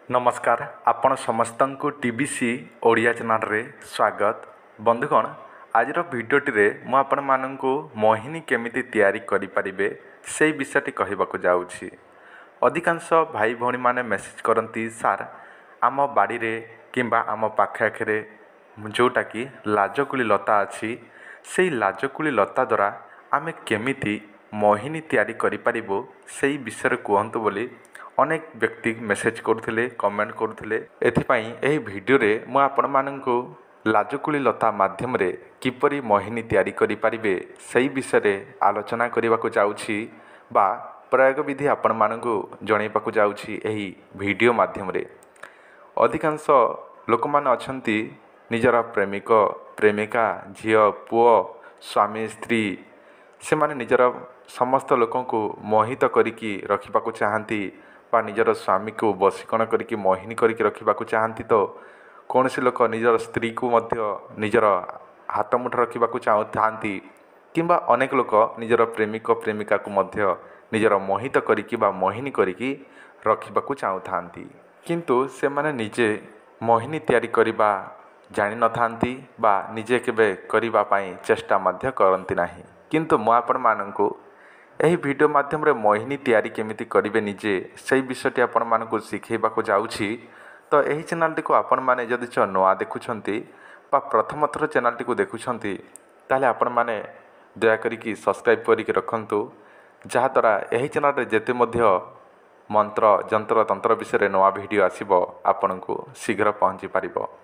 नमस्कार आपण समस्त को टीबीसी ओडिया चैनल रे स्वागत। बंधुगण आज भिडियोटी मु आपण मानक मोहिनी केमिति तैयारी करि परिबे से विषयटी कहबाक जाउछि। अधिकांश भाई भौणी माने मेसेज करती सार आम बाड़ी रे किंबा आम पाखे आखे जोटा कि लाजकुली लता अच्छी से लाजकुली लता द्वारा आमे केमिति मोहिनी तैयारी करि परिबो से विषय कहतु बोली अनेक व्यक्ति मेसेज करथिले कमेंट करथिले। एथिपाई एही भिडियो रे मु आपण माननकु लाजकुली लता माध्यम रे किपरि मोहिनी तैयारी करि परिबे सेही विषय रे आलोचना करिबाकु जाउछि बा प्रयोग विधि आपण माननकु जणैबाकु जाउछि एही भिडियो माध्यम रे। अधिकांश लोक माने अछंती निजर प्रेमिक प्रेमिका झियो पुओ स्वामी स्त्री से माने निजर समस्त लोकंकु मोहित करिकी रखिबाकु चाहंती बा निजर स्वामी को बशीकरण करिकी मोहिनी करिकी रखिबाकु चाहंती। तो कौनसी लोक निजर स्त्री को मध्य निजर हाथ मुठ रखिबाकु चाहती किंबा अनेक लोक निजर प्रेमिक प्रेमिका को मध्य निजर मोहित करिकी बा मोहिनी करिकी रखिबाकु चाहती, किंतु से माने निजे मोहिनी तैयारी करिबा जानि न थांती बा निजे केबे करिबा पई चेष्टा मध्य करंती नाही। किंतु मु आपण माननकु एही वीडियो माध्यम रे मोहिनी तैयारी केमिति करिवे निजे से विषयटी आपण मानकु सिखेबाकु जाउछि। तो एही चैनल टी को आपण माने जदि नुआ देखुछंती बा प्रथम थर चैनल टी को देखुछंती ताले आपण माने दया करिकी सब्सक्राइब करिकी रखंतु, जहा द्वारा एही चैनल रे जेते मध्य मंत्र जंत्र तंत्र विषय रे नुआ वीडियो आसीबो आपनकु शीघ्र पहुंची पारिबो।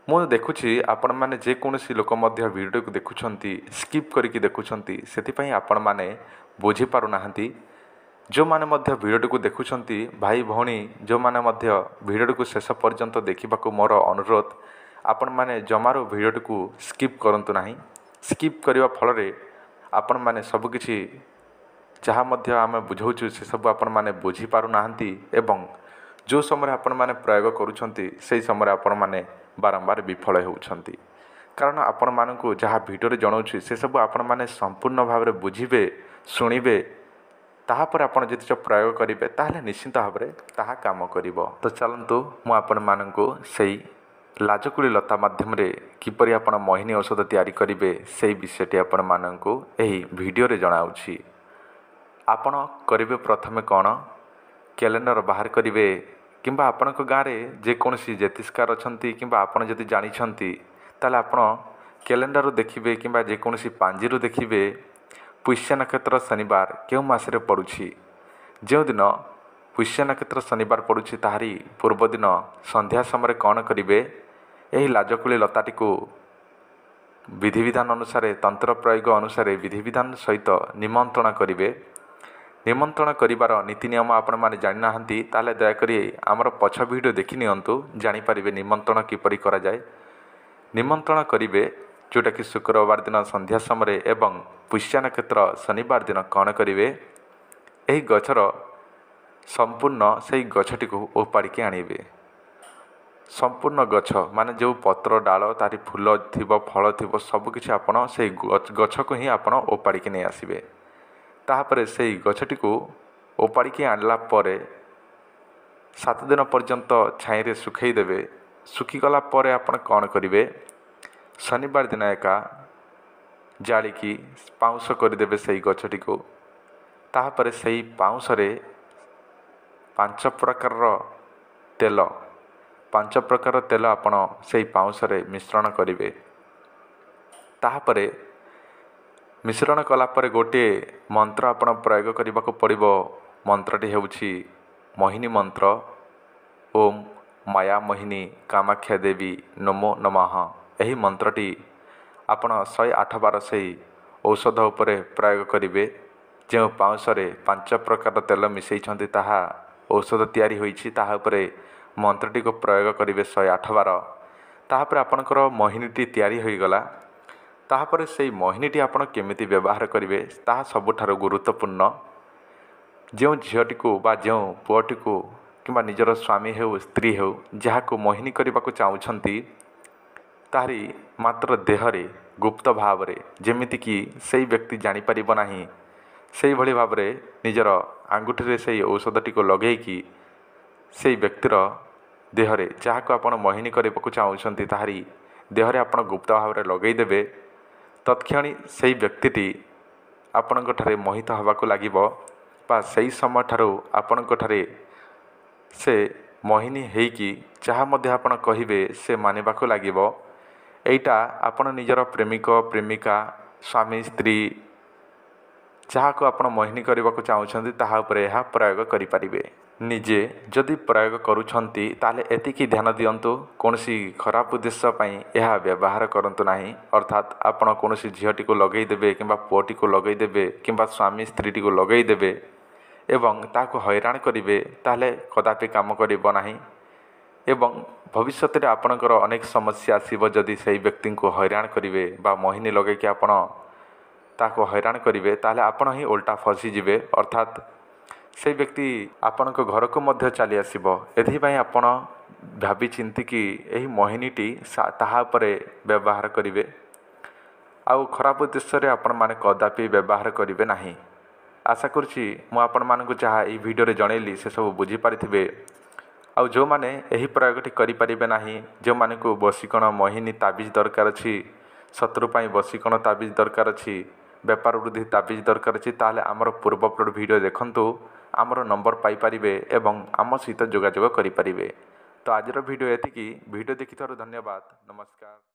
मु देखुछि आपण माने जे कोनोसी लोक मध्य वीडियो को देखुछंती स्किप करिकी देखुछंती सेति आपण माने बुझी पारु नाहंती। जो माने मध्य वीडियो को देखुछंती भाई भौणी जो माने मध्य वीडियो को शेष पर्यंत देखिबाकू मोर अनुरोध, आपण माने जमारो वीडियो को स्किप करंतु नाही। स्किप करिवा फल रे आपण माने सब किछि जहाँ मध्य आमे बुझौछु से सब आपण माने बुझी पारु नाहंती एवं जो समय आपण माने प्रयोग करूछंती सेही समय आपण माने बारंबार विफल होउछंती। कारण आपण मानकु जहाँ वीडियो रे जणाउछि से सब आपण माने संपूर्ण भाव रे बुझिबे शुणिबे ताहापर आपण जति प्रयोग करिवे ताहले निश्चित भाव रे ताहा काम करिवो। तो चलंतु मु आपण मानकु सेही लाजकुली लता माध्यम रे किपरि आपण मोहिनी औषध तैयारी करिवे सेही विषयटी आपण मानकु एही वीडियो रे जणाउछि। आपण करिवे प्रथमे कोन कैलेंडर बाहर करिवे किंबा आपण गाँव में जेकोसी ज्योतिषकार अच्छा कि आपड़ जदि जानी ताले आपण कैलेंडर देखिए कि जेकोसी पांजीरू देखिए पुष्य नक्षत्र शनिवार क्यों मासरे पड़ुछि। जो दिन पुष्य नक्षत्र शनिवार पड़ुछि ताहारी पूर्व दिन संध्या समय कौन करिवे एही लाजकुली लताटी को विधि विधान अनुसार तंत्र प्रयोग अनुसार विधि विधान सहित निमंत्रण करिवे। निमंत्रण करिवार नीति नियम आपण माने जानि नाहंती ताले दयाकरी आमर पछ वीडियो देखि नियंतु जानि परिबे निमंत्रण किपरि करा जाय। निमंत्रण करिवे जोटा कि शुक्रवार दिन संध्या समय एवं पुष्य नक्षत्र शनिवार दिन कौन करिवे एही गछर संपूर्ण सेही गछटी को ओपाड़ी के आनिबे। संपूर्ण गछ माने जो पत्र डाल तारी फूल थिबो फल थिबो सब किछि आपण सेही गछ को ही आपण ओपाड़ी के नै आसीबे। ताहापरे सेही गछटी को ओपाड़ी के आनला परे 7 दिन पर्यंत छाई रे सुखई देबे। सुखीगला परे आपण कौन करिवे शनिवार दिन एका जाली की पाउंस करदेवे सेही गछटी को। ताहापरे सेही पाउंस रे 5 प्रकार तेल आपण सेही पाउंस रे मिश्रण करिवे। ताहापरे मिश्रण कला परे गोटे मंत्र आपण प्रयोग करने पड़ो। मंत्रटी हेउछि मोहिनी मंत्र ओम माया मोहिनी कामाख्या देवी नमो नमः। एही मंत्रटी आपण 108 बार से औषध उपरे प्रयोग करिवे। जो पाउंसरे 5 प्रकार तेल मिसैछंती ताहा औषध तैयारी होईछि ताहा उपरे मंत्रटी को प्रयोग करिवे 108 बार। ताहापर आपणकर मोहिनीटी तैयारी होईगला। ताहापर से मोहिनीटी आपण केमिति व्यवहार करिवे ताहा सबुठारो गुरुत्वपूर्ण। जो झीटी को बा जो पुओटी को किंबा निजर स्वामी हो स्त्री हो जहाँ को मोहिनी करने को चाहूँगी तारी मात्र देहरे गुप्त भाव रे जेमिति कि सेही व्यक्ति जानी परिबो नाही सेही भली भाव रे निजर आंगुठी रे सेही औषधटी को लगेकी ସେହି ବ୍ୟକ୍ତିର ଦେହରେ ଯାହାକୁ ଆପଣ ମୋହିନୀ କରିବାକୁ ଚାହୁଁଛନ୍ତି ତାହାରି ଦେହରେ ଆପଣ ଗୁପ୍ତ ଭାବରେ ଲଗାଇଦେବେ। ତତ୍କ୍ଷଣି ସେହି ବ୍ୟକ୍ତିଟି ଆପଣଙ୍କଠାରେ ମୋହିତ ହେବାକୁ ଲାଗିବ ବା ସେହି ସମୟଠାରୁ ଆପଣଙ୍କଠାରେ ସେ ମୋହିନୀ ହେଇକି ଯାହା ମଧ୍ୟ ଆପଣ କହିବେ ସେ ମାନିବାକୁ ଲାଗିବ। ଏଇଟା ଆପଣ ନିଜର ପ୍ରେମିକ ପ୍ରେମିକା ସ୍ୱାମୀ ସ୍ତ୍ରୀ ଯାହାକୁ ଆପଣ ମୋହିନୀ କରିବାକୁ ଚାହୁଁଛନ୍ତି ତାହା ଉପରେ ଏହା ପ୍ରୟୋଗ କରିପାରିବେ। ନିଜେ ଯଦି ପ୍ରୟୋଗ କରୁଛନ୍ତି ତାହେଲେ ଏତିକି ଧ୍ୟାନ ଦିଅନ୍ତୁ କୌଣସି ଖରାପ ଉଦ୍ଦେଶ୍ୟ ପାଇଁ ଏହା ବ୍ୟବହାର କରନ୍ତୁ ନାହିଁ। ଅର୍ଥାତ୍ ଆପଣ କୌଣସି ଝିଅଟିକୁ ଲଗାଇଦେବେ କିମ୍ବା ପୁଅଟିକୁ ଲଗାଇଦେବେ କିମ୍ବା ସ୍ୱାମୀ ସ୍ତ୍ରୀଟିକୁ ଲଗାଇଦେବେ ଏବଂ ତାହାକୁ ହଇରାଣ କରିବେ ତାହେଲେ କଦାପି କାମ କରିବ ନାହିଁ ଏବଂ ଭବିଷ୍ୟତରେ ଆପଣଙ୍କର ଅନେକ ସମସ୍ୟା ଆସିବ ଯଦି ସେହି ବ୍ୟକ୍ତିଙ୍କୁ ହଇରାଣ କରିବେ ବା ମୋହିନୀ ଲଗାଇକି ଆପଣ ତାହାକୁ ହଇରାଣ କରିବେ ତାହେଲେ ଆପଣ ହିଁ ଓଲଟା ଫସିଯିବେ। ଅର୍ଥାତ୍ ସେହି ବ୍ୟକ୍ତି ଆପଣଙ୍କ ଘରକୁ ମଧ୍ୟ ଚାଲି ଆସିବ। ଏଥିପାଇଁ ଆପଣ ଭାବି ଚିନ୍ତିକି ଏହି ମୋହିନୀଟି ତାହା ଉପରେ ବ୍ୟବହାର କରିବେ ଆଉ ଖରାପ ଉଦ୍ଦେଶ୍ୟରେ ଆପଣମାନେ କଦାପି ବ୍ୟବହାର କରିବେ ନାହିଁ। ଆଶା କରୁଛି ମୁଁ ଆପଣମାନଙ୍କୁ ଯାହା ଏହି ଭିଡ଼ିଓରେ ଜଣେଇଲି ସେସବୁ ବୁଝିପାରିଥିବେ। ଆଉ ଯେଉଁମାନେ ଏହି ପ୍ରୟୋଗଟି କରିପାରିବେ ନାହିଁ, ଯେଉଁମାନଙ୍କୁ ବଶୀକରଣ ମୋହିନୀ ତାବିଜ ଦରକାର ଅଛି, ଶତ୍ରୁ ପାଇଁ ବଶୀକରଣ ତାବିଜ ଦରକାର ଅଛି, ବେପାର ବୃଦ୍ଧି ତାବିଜ ଦରକାର ଅଛି, ତାହେଲେ ଆମର ପୂର୍ବ ଅପଲୋଡ଼ ଭିଡ଼ିଓ ଦେଖନ୍ତୁ। ଆମର ନମ୍ବର ପାଇପାରିବେ ଏବଂ ଆମ ସହିତ ଯୋଗାଯୋଗ କରିପାରିବେ। ତ ଆଜିର ଭିଡ଼ିଓ ଏତିକି। ଭିଡ଼ିଓ ଦେଖିଥିବାରୁ ଧନ୍ୟବାଦ। ନମସ୍କାର।